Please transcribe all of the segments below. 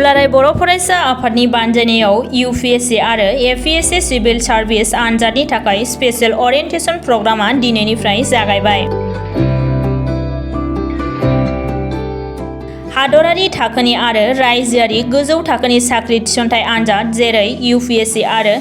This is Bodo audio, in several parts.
दुलाराय बर' फरायसा आफादनि बानजायनायाव UPSC आरो APSC सिभिल सार्भिस आनजादनि थाखाय स्पेशल ओरिएन्टेशन प्रग्रामा दिनैनिफ्राय जागायबाय। हादरारि थाखोनि आरो रायजोआरि गोजौ थाखोनि साख्रि थिसनथाइ आनजाद जेरै UPSC आरो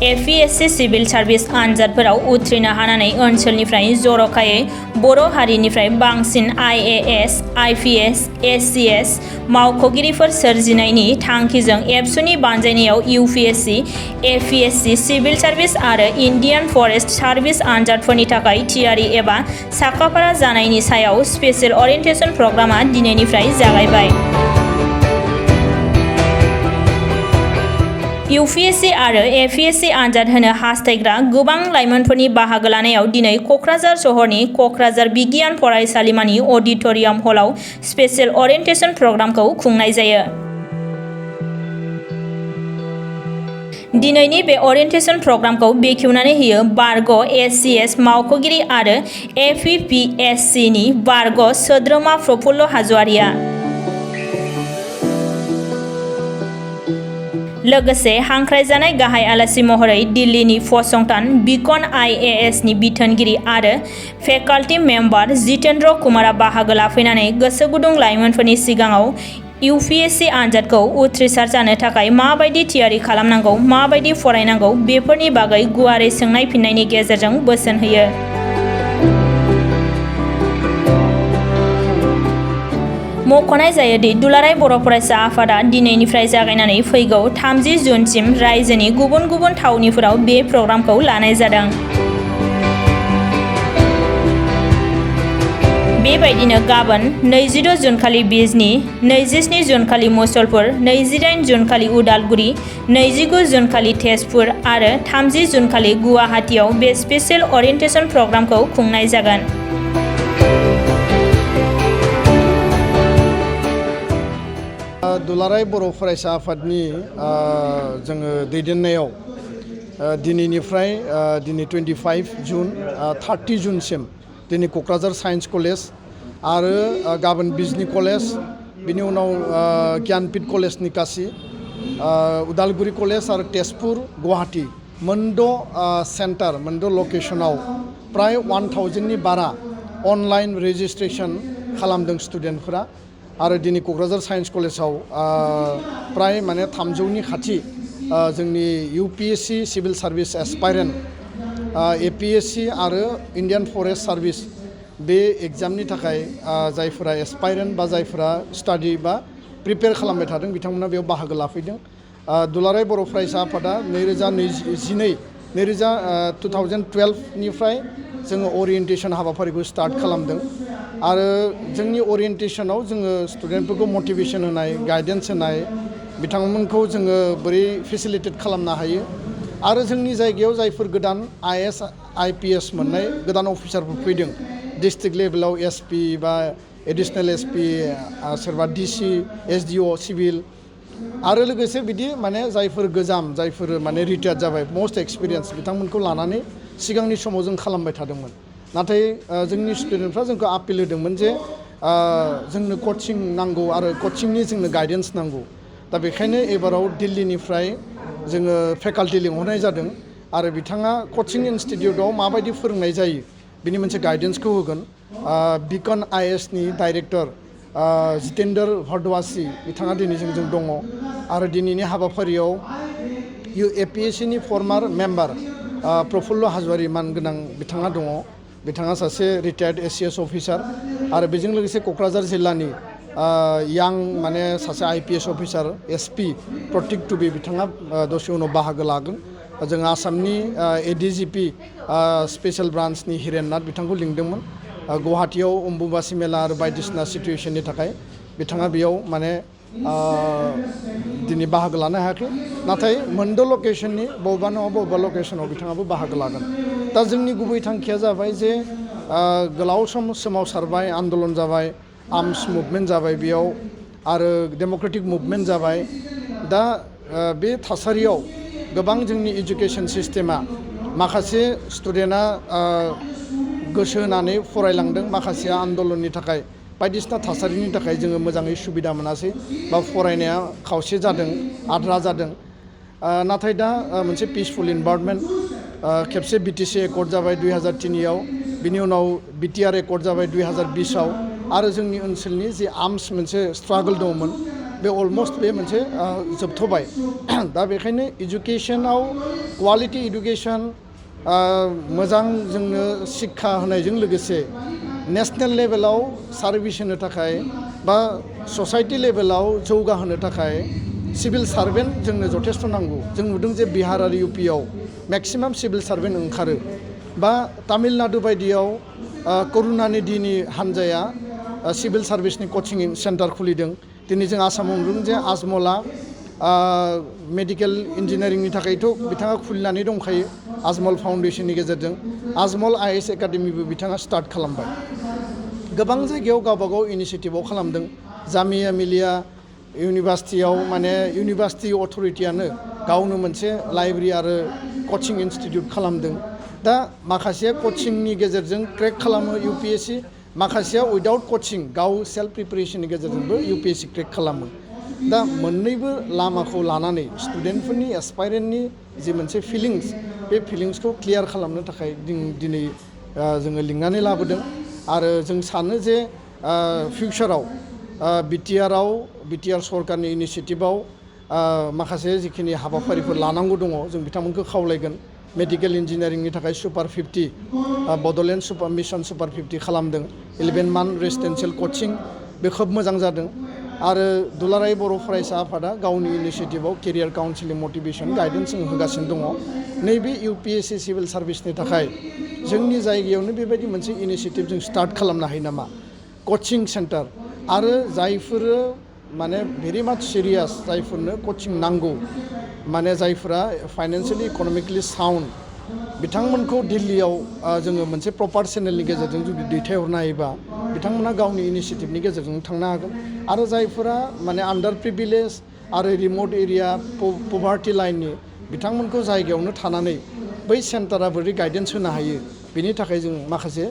APSC सिभिल सार्भिस आनजादफोराव उथ्रिनो हानानै ओनसोलनिफ्राय जर'खायै बर' हारिनिफ्राय बांसिन IAS, IPS, SCS मावख'गिरिफोर सोरजिनायनि थांखिजों एबसुनि बानजायनायाव UPSC, APSC सिभिल सार्भिस आरो इन्डियान फरेस्ट सार्भिस आनजादफोरनि थाखाय थियारि एबा साखाफारा जानायनि सायाव स्पेशल ओरिएन्टेशन प्रग्रामा दिनैनिफ्राय जागायबाय। UPSC आरो APSC आनजाद होनो हास्थायग्रा गोबां लाइमोनफोरनि बाहागो लानायाव दिनै क'क्राझार सहरनि क'क्राझार बिगियान फरायसालिमानि अडिट'रियाम हलाव स्पेशल ओरिएन्टेशन प्रग्रामखौ खुंनाय जायो। दिनैनि बे ओरिएन्टेशन प्रग्रामखौ बेखेवनानै होयो बारग' SCS मावख'गिरि आरो APPSC नि बारग' सोद्रोमा प्रफुल्ल हाज'वारिया। लोगोसे हांख्रायजानाय गाहाय आलासि महरै दिल्लीनि फसंथान बिकन IAS नि बिथोनगिरि आरो फेकाल्टी मेम्बार जितेन्द्र कुमारा बाहागो लाफैनानै गोसो गुदुं लाइमोनफोरनि सिगाङाव UPSC आनजादखौ उथ्रिसार जानो थाखाय माबायदि थियारि खालामनांगौ, माबायदि फरायनांगौ बेफोरनि बागै गुवारै सोंनाय फिन्नायनि गेजेरजों बोसोन होयो। मख'नाय जायोदि दुलाराय बर' फरायसा आफादा दिनैनिफ्राय जागायनानै फैगौ 30 जुनसिम रायजोनि गुबुन गुबुन थावनिफोराव बे प्रग्रामखौ लानाय जादों। बेबायदिनो गाबोन 22 जुनखालि बिजनी, 27 जुनखालि मुसलपुर, 28 जुनखालि उदालगुरि, 29 जुनखालि तेजपुर आरो 30 जुनखालि गुवाहाटीआव बे स्पेशल ओरिएन्टेशन प्रग्रामखौ खुंनाय जागोन। दुलाराय बर' फरायसा आफादनि जोङो दैदेननायाव दिनैनिफ्राय दिनै 25 जुन 30 जुनसिम दिनै क'क्राझार साइन्स कलेज आरो गाबोन बिजनी कलेज, बिनि उनाव ज्ञानपीठ कलेज निकासि, उदालगुरि कलेज आरो तेजपुर, गुवाहाटी मोनद' सेन्टार, मोनद' लकेशनाव प्राय 1000 नि बारा अनलाइन रेजिस्ट्रेशन खालामदों स्टुडेन्टफोरा। आरो दिनै क'क्राझार साइन्स कलेजाव प्राय माने 300 नि खाथि जोंनि UPSC सिभिल सार्भिस एस्पायरेन्ट, APSC आरो इन्डियान फरेस्ट सार्भिस बे एग्जामनि थाखाय जायफोरा एस्पायरेन्ट बा जायफोरा स्टाडि बा प्रिपेयार खालामबाय थादों बिथांमोना बेयाव बाहागो लाफैदों। दुलाराय बर' फरायसा आफादा 2012 निफ्राय जोङो ओरिएन्टेशन हाबाफारिखौ स्टार्ट खालामदों आरो जोंनि ओरिएन्टेशनाव जोङो स्टुडेन्टफोरखौ मटिभेशन होनाय, गाइडेन्स होनाय, बिथांमोनखौ जोङो बोरै फेसिलिटेट खालामनो हायो आरो जोंनि जायगायाव जायफोर गोदान IAS, IPS मोननाय गोदान अफिसारफोर फैदों डिस्ट्रिक्ट लेभेलाव SP बा एडिशनेल SP, सोरबा DC, SDO सिभिल आरो लोगोसे बिदि माने जायफोर गोजाम, जायफोर माने रिटायार्ड जाबाय, मोस्ट एक्सपिरियेन्स बिथांमोनखौ लानानै सिगांनि समाव जों खालामबाय थादोंमोन। नाथाय जोंनि स्टुडेन्टफ्रा जोंखौ आपिल होदोंमोन जे जोंनो कचिं नांगौ आरो कचिंनि जोंनो गाइडेन्स नांगौ। दा बेखायनो एबाराव दिल्लीनिफ्राय जोङो फेकाल्टी लिंहरनाय जादों आरो बिथाङा कचिं इनस्टिटिउटआव माबायदि फोरोंनाय जायो बिनि मोनसे गाइडेन्सखौ होगोन। बिकन IAS नि डाइरेक्टर जितेन्द्र भरद्वासी बिथाङा दिनै जोंजों दङ आरो दिनैनि हाबाफारियाव APSC नि फर्मार मेम्बार प्रफुल्ल हाज'वारि मानगोनां बिथाङा दङ। बिथाङा सासे रिटायार्ड ACS अफिसार आरो बेजों लोगोसे क'क्राझार जिल्लानि यां माने सासे IPS अफिसार SP प्रटिक टुबे बिथाङा दसे उनाव बाहागो लागोन। जों आसामनि ADGP स्पेशल ब्रान्चनि हिरेननाथ बिथांखौ लिंदोंमोन। गुवाहाटीयाव अम्बुबासि मेला आरो बायदिसिना सिटुएशननि थाखाय बिथाङा बेयाव माने दिनै बाहागो लानो हायाखै, नाथाय मोनद' लकेशननि बबेबा नङा बबेबा लकेशनाव बिथाङाबो बाहागो लागोन। दा जोंनि गुबै थांखिया जाबाय जे गोलाव सम सोमावसारबाय, आन्दलन जाबाय, आर्मस मुभमेन्ट जाबाय बेयाव आरो डेम'क्रेटिक मुभमेन्ट जाबाय। दा बे थासारियाव गोबां जोंनि एजुकेशन सिस्टेमा माखासे स्टुडेन्टआ गोसो होनानै फरायलांदों, माखासेया आन्दलननि थाखाय बायदिसिना थासारिनि थाखाय जोङो मोजाङै सुबिदा मोनासै बा फरायनाया खावसे जादों आद्रा जादों नाथाय दा मोनसे पिसफुल इनभाइरनमेन्ट खेबसे बिटिसि एकर्ड जाबाय 2003आव बिनि उनाव बिटिआर एकर्ड जाबाय 2020आव आरो जोंनि ओनसोलनि जि आर्मस मोनसे स्ट्रागल दंमोन बे अलमस्ट बे मोनसे जोबथ'बाय दा बेखायनो इडुकेसनाव क्वालिटि इडुकेसन मोजां जोंनो शिक्षा होनायजों लोगोसे नेशनेल लेभेलाव सार्भिस होनो थाखाय बा ससाइटि लेभेलाव जौगाहोनो थाखाय सिभिल सार्भेन्ट जोंनो जथेस्थ नांगौ जों नुदों जे बिहार आरो इउपिआव मेक्सिमाम सिभिल सार्भेन्ट ओंखारो बा तामिलनाडु बायदियाव करुणानिधिनि हान्जाया सिभिल सार्भिसनि कचिं सेन्टार खुलिदों दिनै जों आसामाव नुदों जे आजमला मेडिकेल इन्जिनियारिंनि थाखायथ' बिथाङा खुलिनानै दंखायो आजमल फाउन्डेसननि गेजेरजों आजमल आइएस एकाडेमिबो बिथाङा स्टार्ट खालामबाय गोबां जायगायाव गावबागाव इनिसियेटिभआव खालामदों जामिया मिलिया इउनिभार्सिटियाव माने इउनिभार्सिटि अथरिटियानो गावनो मोनसे लाइब्रेरि आरो कचिं इनस्टिटिउट खालामदों दा माखासे कचिंनि गेजेरजों क्रेक खालामो इउपिएससि माखासेया उइदाउट कचिं गाव सेल्फ प्रिपेरेसननि गेजेरजोंबो इउपिएससि क्रेक खालामो दा मोननैबो लामाखौ लानानै स्टुडेन्टफोरनि एसपायरेन्टनि जि मोनसे फिलिंस बे फिलिंसखौ क्लियार खालामनो थाखाय दिनै जोङो लिंनानै लाबोदों आरो जों सानो जे फिउचाराव बिटिआर सरकारनि इनिसियेटिभआव माखासे जिखिनि हाबाफारिफोर लानांगौ दङ जों बिथांमोनखौ खावलायगोन मेडिकेल इन्जिनियारिंनि थाखाय सुपार 50 बड'लेण्ड मिशन सुपार 50 खालामदों 11 मान्थ रेसिडेन्सियेल कचिं बे खोब मोजां जादों आरो दुलाराय बर' फरायसा आफादा गावनि इनिसियेटिभआव केरियार काउन्सिलिं मटिभेसन गाइडेन्स जों होगासिनो दङ नैबे इउपिएससि सिभिल सार्भिसनि थाखाय जोंनि जायगायावनो बेबायदि मोनसे इनिसियेटिभ जों स्टार्ट खालामनो हायो नामा कचिं सेन्टार आरो जायफोरो माने भेरि माच सिरियास जायफोरनो कचिं नांगौ माने जायफोरा फाइनान्सियेलि इक'नमिकेलि साउन्ड बिथांमोनखौ दिल्लीयाव जोङो मोनसे प्रपार चेनेलनि गेजेरजों जुदि दैथायहरनो हायोबा बिथांमोना गावनि इनिसियेटिभनि गेजेरजों थांनो हागोन आरो जायफोरा माने आन्डार प्रिभिलेज आरो रिमट एरिया पभार्टि लाइननि बिथांमोनखौ जायगायावनो थानानै बै सेन्टारा बोरै गाइडेन्स होनो हायो बेनि थाखाय जों माखासे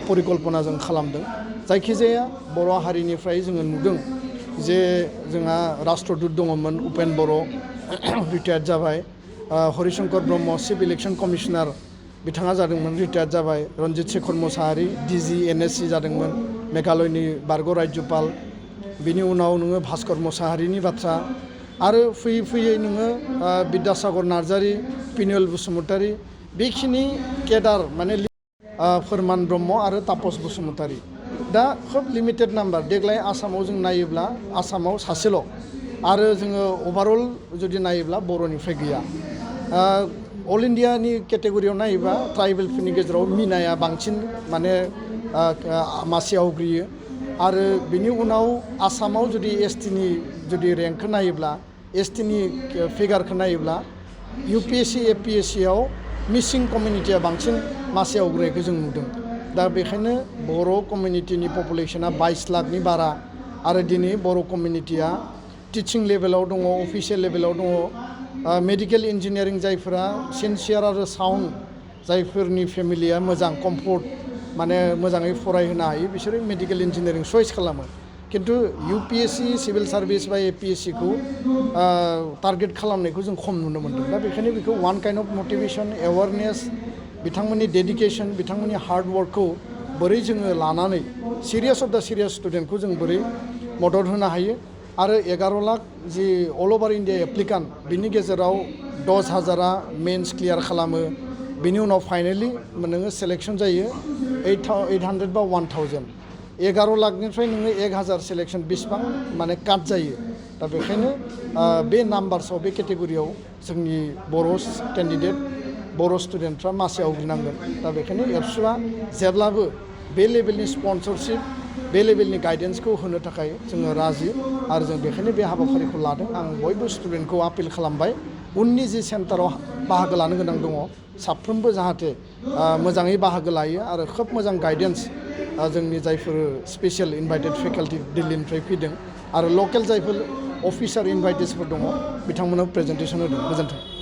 परिकल्पना जों खालामदों जायखिजाया बर' हारिनिफ्राय जोङो नुदों जे जोंहा राष्ट्रदूत दङमोन उपेन बर' रिटायार्ड जाबाय Harishankar Brahma chief election commissioner बिथाङा जादोंमोन रिटायार्ड जाबाय रन्जित शेखर मोसाहारि डिजि एनएससि जादोंमोन मेघालयनि बारग' राज्यपाल बिनि उनाव नोङो भास्कर मोसाहारिनि बाथ्रा आरो फैयै फैयै नोङो बिद्यासागर नार्जारि पिनुएल बसुमतारी बेखिनि केडार माने फोरमान ब्रह्म आरो तापस बसुमतारी दा खोब लिमिटेड नाम्बार देग्लाय आसामाव जों नायोब्ला आसामाव सासेल' आरो जोङो अभारअल जुदि नायोब्ला बर'निफ्राय गैया अल इन्डियानि केटेगरियाव नायोबा ट्राइबेलफोरनि गेजेराव मिनाया बांसिन माने मासि आवग्रियो आरो बिनि उनाव आसामाव जुदि एसटिनि जुदि रेंकखौ नायोब्ला एसटिनि फिगारखौ नायोब्ला इउपिएससि एपिएससियाव मिसिं कमिउनिटिया बांसिन मासि आवग्रिनायखौ जों नुदों दा बेखायनो बर' कमिउनिटिनि पपुलेसना 22 लाखनि बारा आरो दिनै बर' कमिउनिटिया टिचिं लेभेलाव दङ अफिसियेल लेभेलाव दङ मेडिकेल इन्जिनियारिं जायफोरा सिनसियार आरो साउन्ड जायफोरनि फेमिलिया मोजां कम्फर्ट माने मोजाङै फरायहोनो हायो बिसोरो मेडिकेल इन्जिनियारिं चइस खालामो खिन्थु इउपिएससि सिभिल सार्भिस बा एपिएससिखौ टारगेट खालामनायखौ जों खम नुनो मोन्दों दा बेखायनो बेखौ one kind of motivation awareness बिथांमोननि डेडिकेसन बिथांमोननि हार्ड वर्कखौ बोरै जोङो लानानै सिरियास अफ दा सिरियास स्टुडेन्टखौ जों बोरै मदद होनो हायो आरो 11 लाख जि अल अभार इन्डिया एप्लिकान्ट बिनि गेजेराव 10,000 मेन्स क्लियार खालामो बिनि उनाव फाइनेलि नोङो सेलेक्सन जायो 800 बा 1000 11 लाखनिफ्राय नोङो 1000 सेलेक्सन बेसेबां माने काट जायो दा बेखायनो बे नाम्बार्सआव बे केटेगरियाव जोंनि बर' केन्डिडेट बर' स्टुडेन्टफ्रा मासि आवग्रिनांगोन दा बेखायनो एबसुआ जेब्लाबो बे लेभेलनि स्पन्सरशिप बे लेभेलनि गाइडेन्सखौ होनो थाखाय जोङो राजि आरो जों बेखायनो बे हाबाफारिखौ लादों आं बयबो स्टुडेन्टखौ आपिल खालामबाय उननि जि सेन्टाराव बाहागो लानो गोनां दङ साफ्रोमबो जाहाथे मोजाङै बाहागो लायो आरो खोब मोजां गाइडेन्स जोंनि जायफोर स्पेसियेल इनभाइटेड फेकाल्टि दिल्लीनिफ्राय फैदों आरो लकेल जायफोर अफिसार इनभाइटेडसफोर दङ बिथांमोनाव प्रेजेन्टेसन होदों गोजोन्थों